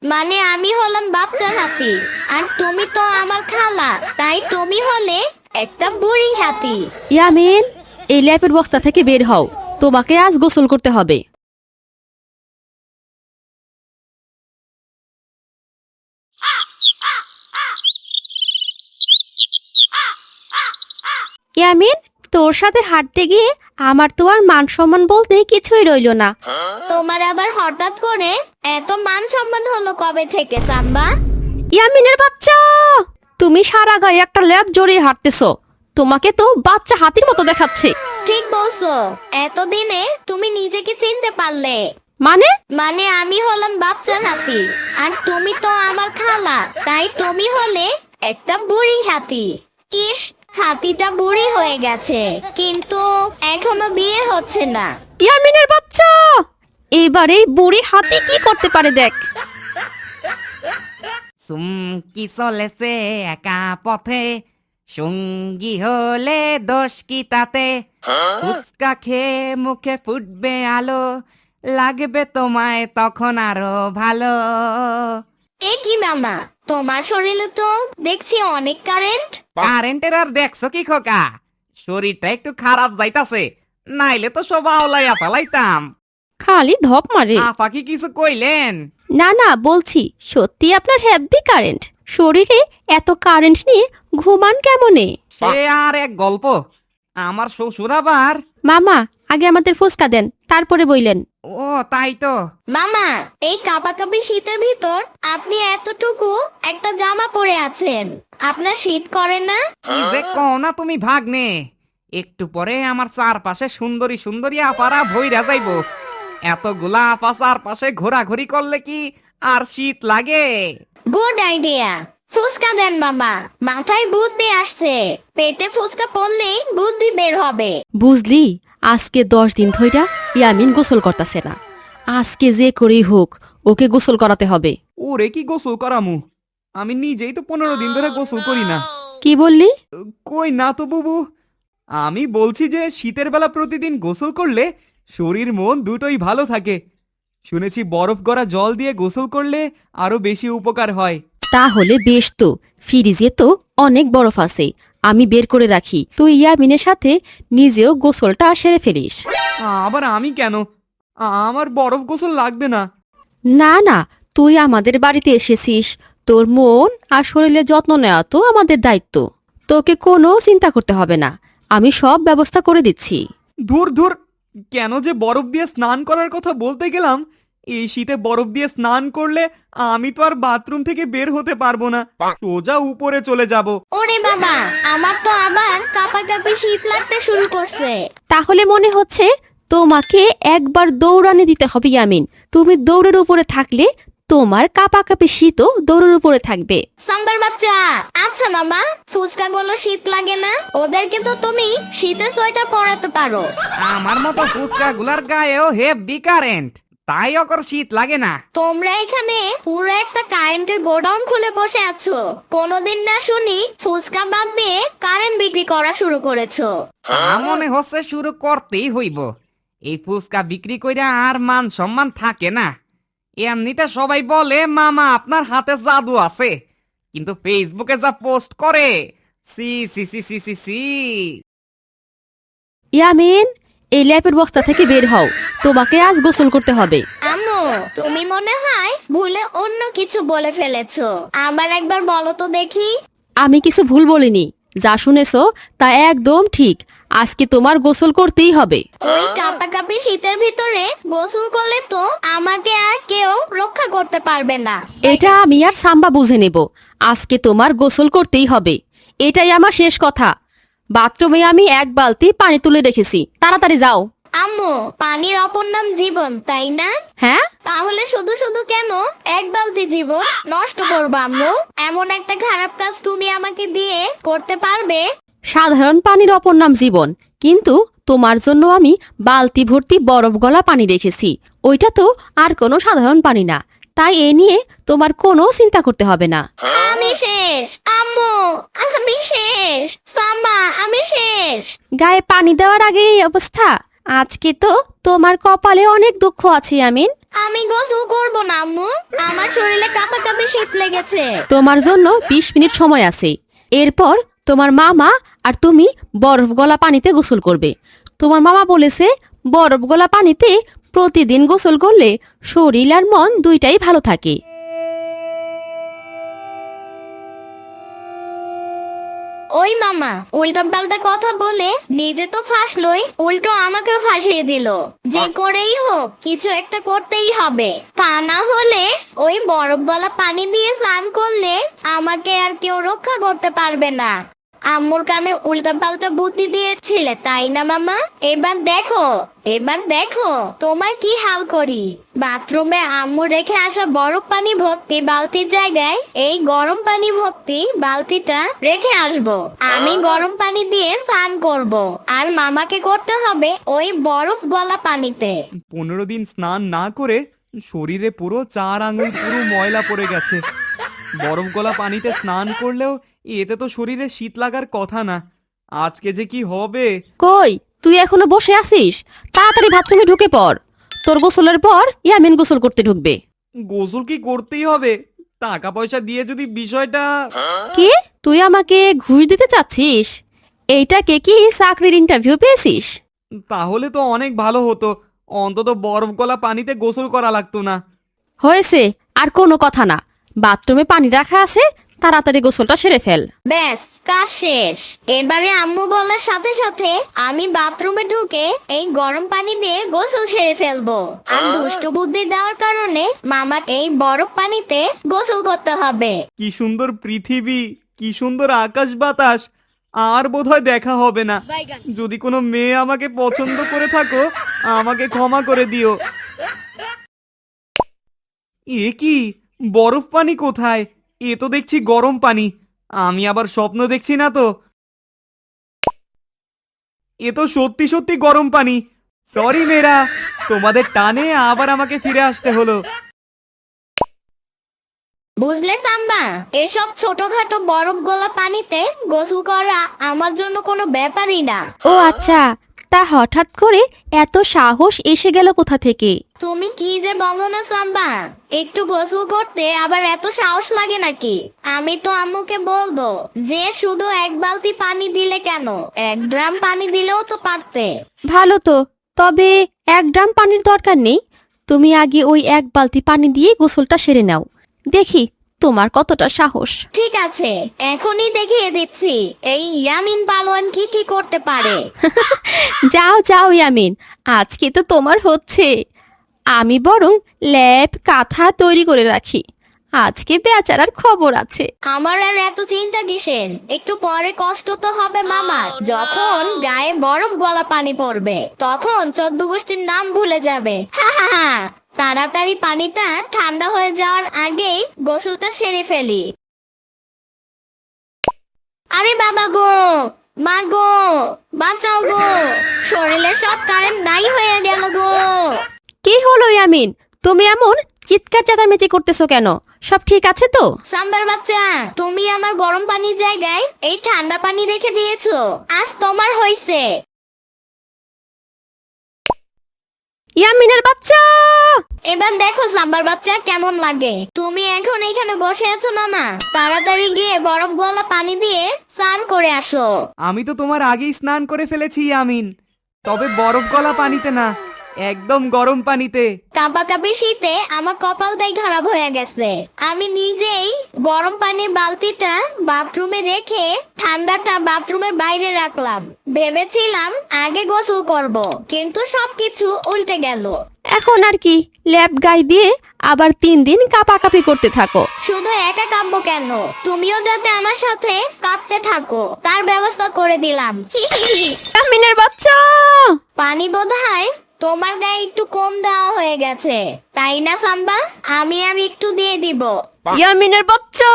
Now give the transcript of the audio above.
মানে আমি হলাম বাচ্চা হাতি, আর তুমি তো আমার খালা, তাই তুমি হলে একটা বুড়ি হাতি। ইয়ামিন, এই ল্যাপের বস্তা থেকে বের হও, তোমাকে আজ গোসল করতে হবে। ইয়ামিন, তোর সাথে হাঁটতে গিয়ে আমার তো আর মান সম্মান বলতে কিছুই রইলো না। তোমার আবার হঠাৎ করে এত মান সম্মান হলো কবে থেকে সাম্বা? ইয়ামিনের বাচ্চা, তুমি সারা গায়ে একটা ল্যাপ জড়িয়ে হাঁটতেছো, তোমাকে তো বাচ্চা হাতির মতো দেখাচ্ছে। ঠিক বলছো, এতদিনে তুমি নিজেকে চিনতে পারলে। মানে? মানে আমি হলাম বাচ্চা হাতি, আর তুমি তো আমার খালা, তাই তুমি হলে একটা বুড়ি হাতি। ইস, হাতিটা বুড়ি হয়ে গেছে, কিন্তু এখনো বিয়ে হচ্ছে না। ইয়ামিনের বাচ্চা, এবারে বুড়ি হাতি কি করতে পারে দেখ। চুমকি চলেছে একা পথে, সঙ্গী হলে দোষ কি তাতে? ফুচকা খেয়ে মুখে ফুটবে আলো, লাগবে তোমায় তখন আরো ভালো। এ কি মামা, তোমার শরীরে তো দেখছি অনেক কারেন্ট। কারেন্টের আর দেখছো কি খোকা, শরীরটা একটু খারাপ যাইতাছে, নাইলে তো সব আওলাইয়া ফেলাইতাম। খালি ধপ মারে। আপা কি কিছু কইলেন? না না, বলছি সত্যি আপনার হেভি কারেন্ট, শরীরে এত কারেন্ট নিয়ে ঘুমান কেমনে? সে আর এক গল্প। আমার শ্বশুর আবার। মামা, আগে আমাদের ফুসকা দেন, তারপরে বইলেন। ও তাই তো। মামা, এই কাঁপাকাঁপি শীতের ভিতর আপনি এতটুকু একটা জামা পরে আছেন, আপনার শীত করে না? কি যে কও না তুমি ভাগ্নে, একটু পরে আমার চারপাশে সুন্দরী সুন্দরী আপারা ভইরা যাইবো। এতগুলা আপা চারপাশে ঘোরাঘুরি করলে কি আর শীত লাগে? গুড আইডিয়া, ফুসকা দেন মামা, মাথায় বুদ্ধি আসছে, পেটে ফুসকা পড়লেই বুদ্ধি বের হবে। বুঝলি, আজকে 10 দিন ধইরা ইয়ামিন গোসল করতেছে না, আজকে যে করেই হোক ওকে গোসল করাতে হবে। ওরে কি গোসল করামু, আমি নিজেই তো 15 দিন ধরে গোসল করি না। কি বললি? কই না তো বুবু, আমি বলছি যে শীতের বেলা প্রতিদিন গোসল করলে শরীর মন দুটোই ভালো থাকে। শুনেছি বরফ গড়া জল দিয়ে গোসল করলে আরো বেশি উপকার হয়। তাহলে বেশ তো, ফ্রিজে তো অনেক বরফ আছে, আমি বের করে রাখি, তুই ইয়ামিনের সাথে নিজেও গোসলটা সেরে ফেলিস। আবার আমি কেন? আমার বরফ গোসল লাগবে না। না না, তুই আমাদের বাড়িতে এসেছিস, তোর মন আর শরীরের যত্ন নেওয়া তো আমাদের দায়িত্ব, তোকে কোনো চিন্তা করতে হবে না, আমি সব ব্যবস্থা করে দিচ্ছি। ধুর ধুর, কেন যে বরফ দিয়ে স্নান করার কথা বলতে গেলাম। এই শীতে বরফ দিয়ে স্নান করলে আমি তো আর বাথরুম থেকে বের হতে পারবো না, সোজা উপরে চলে যাব। ওরে বাবা, আমার তো আবার কাঁপাকাঁপি শীত লাগতে শুরু করছে। তাহলে মনে হচ্ছে তোমাকে একবার দৌড়ানি দিতে হবে ইয়ামিন, তুমি দৌড়ের উপরে থাকলে তোমার কাঁপাকাঁপি শীতও দৌড়ের উপরে থাকবে। সাম্বার বাচ্চা, আচ্ছা মামা, ফুচকা গুলো শীত লাগে না? ওদেরকে তো তুমি শীতের সোয়েটার পরাতে পারো। আমার মতো ফুচকা গুলার গায়েও হেভি কারেন্ট, তাই অকর শীত লাগে না। তোমরা এখানে পুরো একটা কারেন্টের গোডাউন খুলে বসে আছো, কোনোদিন না শুনি ফুচকা বাদ দিয়ে কারেন্ট বিক্রি করা শুরু করেছো। তা মনে হচ্ছে শুরু করতেই হইব। এই ফুচকা বিক্রি কইরা আর মান সম্মান থাকে না। এমনিতে সবাই বলে মামা আপনার হাতে জাদু আছে, কিন্তু ফেসবুকে যা পোস্ট করে, সি সি সি সি সি সি। ইয়ামিন, এই ল্যাপের বস্তা থেকে বের হও, তোমাকে আজ গোসল করতে হবে। আম্মু, তুমি মনে হয় ভুলে অন্য কিছু বলে ফেলেছো, আবার একবার বলো তো দেখি। আমি কিছু ভুল বলিনি, যা শুনেছো তা একদম ঠিক, আজকে তোমার গোসল করতেই হবে। ওই কাঁপাকাঁপি শীতের ভিতরে গোসল করলে তো আমাকে আর কেউ রক্ষা করতে পারবে না। এটা আমি আর সাম্বা বুঝে নেব, আজকে তোমার গোসল করতেই হবে, এটাই আমার শেষ কথা। বাথরুমে আমি 1 বালতি পানি তুলে রেখেছি, তাড়াতাড়ি যাও। আম্মু, পানির অপর নাম জীবন, তাই না? হ্যাঁ? তাহলে শুধু শুধু কেন এক বালতি জীবন নষ্ট করবো আম্মু? এমন একটা খারাপ কাজ তুমি আমাকে দিয়ে করতে পারবে? সাধারণ পানির অপর নাম জীবন, কিন্তু তোমার জন্য আমি বালতি ভর্তি বরফ গলা পানি রেখেছি, ওইটা তো আর কোনো সাধারণ পানি না, তাই এ নিয়ে তোমার কোনো চিন্তা করতে হবে না। আমি শেষ আম্মু, আমি শেষ। সাম্মা, আমি শেষ। গায়ে পানি দেওয়ার আগে এই অবস্থা, আজকে তো তোমার কপালে অনেক দুঃখ আছে ইয়ামিন। আমি গোসল করবো না আম্মু, আমার শরীরে কাঁপাকাঁপি শীত লেগেছে। তোমার জন্য 20 মিনিট সময় আছে। এরপর তোমার মামা আর তুমি বরফ গলা পানিতে গোসল করবে। তোমার মামা বলেছে বরফ গলা পানিতে প্রতিদিন গোসল করলে শরীর আর মন দুইটাই ভালো থাকে। ওই মামা উল্টো পাল্টা কথা বলে নিজে তো ফাঁসলই, উল্টো আমাকেও ফাঁসিয়ে দিল। যে করেই হোক কিছু একটা করতেই হবে, তা না হলে ওই বরফ গলা পানি দিয়ে স্নান করলে আমাকে আর কেউ রক্ষা করতে পারবে না। আম্মুর কানে উল্টো পাল্টা বুদ্ধি দিয়েছিলে তাই না মামা? এবার দেখো তোমার কি হাল করি। বাথরুমে আম্মু রেখে আসা বরফ পানি ভর্তি বালতির জায়গায় এই গরম পানি ভর্তি বালতিটা রেখে আসবো। আমি গরম পানি দিয়ে স্নান করব, আর মামাকে করতে হবে ওই বরফ গলা পানিতে। 15 দিন স্নান না করে শরীরে পুরো 4 আঙুল পুরো ময়লা পড়ে গেছে। বরফ গলা পানিতে স্নান করলেও এতে তো শরীরে শীত লাগার কথা না। আজকে যে কি হবে। কই তুই এখনো বসে আছিস? তাড়াতাড়ি বাথরুমে ঢুকে পড়। তোর গোসলের পর ইয়ামিন গোসল করতে ঢুকবে। গোসল কি করতেই হবে? টাকা পয়সা দিয়ে যদি বিষয়টা। কি তুই আমাকে ঘুষ দিতে চাচ্ছিস? এইটাকে কি চাকরির ইন্টারভিউ পেয়েছিস? তাহলে তো অনেক ভালো হতো, অন্তত বরফ গলা পানিতে গোসল করা লাগতো না। হয়েছে, আর কোনো কথা না। বাথরুমে পানি রাখা আছে, তাড়াতাড়ি গোসলটা সেরে ফেল। ব্যাস কাজ শেষ। এবারে আম্মু বলার সাথে সাথে আমি বাথরুমে ঢুকে এই গরম পানি দিয়ে গোসল সেরে ফেলবো। আর দুষ্টু বুদ্ধি দেওয়ার কারণে মামা এই বরফ পানিতে গোসল করতে হবে। কি সুন্দর পৃথিবী, কি সুন্দর আকাশ বাতাস, আর বোধহয় দেখা হবে না। যদি কোনো মেয়ে আমাকে পছন্দ করে থাকো আমাকে ক্ষমা করে দিও। এ কি, বরফ পানি কোথায়? এ তো দেখছি গরম পানি। আমি আবার স্বপ্ন দেখছি না তো? এ তো সত্যি সত্যি গরম পানি। সরি মেয়েরা, তোমাদের টানে আবার আমাকে ফিরে আসতে হলো। বুঝলে সাম্বা, এসব ছোটখাটো বরফ গলা পানিতে গোসল করা আমার জন্য কোনো ব্যাপারই না। ও আচ্ছা, তা হঠাৎ করে এত সাহস এসে গেল কোথা থেকে? তুমি কি যে বলো না সাম্বা, একটু গোসল করতে আবার এত সাহস লাগে নাকি? আমি তো আম্মুকে বলবো যে শুধু 1 বালতি পানি দিলে কেন, 1 ড্রাম পানি দিলেও তো পারতে। ভালো তো, তবে 1 ড্রাম পানির দরকার নেই। তুমি আগে ওই 1 বালতি পানি দিয়ে গোসলটা সেরে নাও, দেখি তোমার কতটা সাহস। ঠিক আছে, এখনই দেখিয়ে দিচ্ছি এই ইয়ামিন পালোয়ান কি কি করতে পারে। যাও যাও ইয়ামিন, আজকে তো তোমার হচ্ছে। আমি বরং ল্যাপ কাঁথা তৈরি করে রাখি, আজকে বেচারার খবর আছে। আমার আর এত চিন্তা কিসের? একটু পরে কষ্ট তো হবে মামা, যখন গায়ে বরফ গলা পানি পড়বে তখন 14 গোষ্ঠীর নাম ভুলে যাবে। হা হা হা। তাড়াতাড়ি পানিটা ঠান্ডা হয়ে যাওয়ার আগেই গোসলটা সেরে ফেলি। আরে বাবা গো, মা গো, বাঁচাও গো, শরীরে সব কারেন্ট নাই হয়ে গেল গো। কি হলো ইয়ামিন, তুমি এমন চিৎকার চেঁচামেচি করতেছো কেন? সব ঠিক আছে তো? সাম্বার বাচ্চা, তুমি আমার গরম পানির জায়গায় এই ঠান্ডা পানি রেখে দিয়েছো, আজ তোমার হইছে। ইয়ামিনের বাচ্চা, এবার দেখো সাম্বার বাচ্চা কেমন লাগে। তুমি এখন এখানে বসে আছো মামা, তাড়াতাড়ি গিয়ে বরফ গলা পানি দিয়ে স্নান করে আসো। আমি তো তোমার আগেই স্নান করে ফেলেছি আমিন, তবে বরফ গলা পানিতে না, একদম গরম পানিতে। কাঁপাকাঁপি শীতে আমার কপালটাই খারাপ হয়ে গেছে। আমি নিজেই গরম পানির বালতিটা বাথরুমে রেখে ঠান্ডাটা বাথরুমের বাইরে রাখলাম। ভেবেছিলাম আগে গোসল করব, কিন্তু সবকিছু উল্টে গেল। এখন আর কি, ল্যাপ গায়ে দিয়ে আবার 3 দিন কাঁপাকাঁপি করতে থাকো। শুধু একা কাঁদবো কেন, তুমিও যাতে আমার সাথে কাঁদতে থাকো তার ব্যবস্থা করে দিলাম। ইয়ামিনের বাচ্চা, পানি বোধহয় তোমার গায়ে একটু কম দেওয়া হয়ে গেছে, তাই না সাম্বা? আমি আর একটু দিয়ে দিব। ইয়ামিনের বাচ্চা।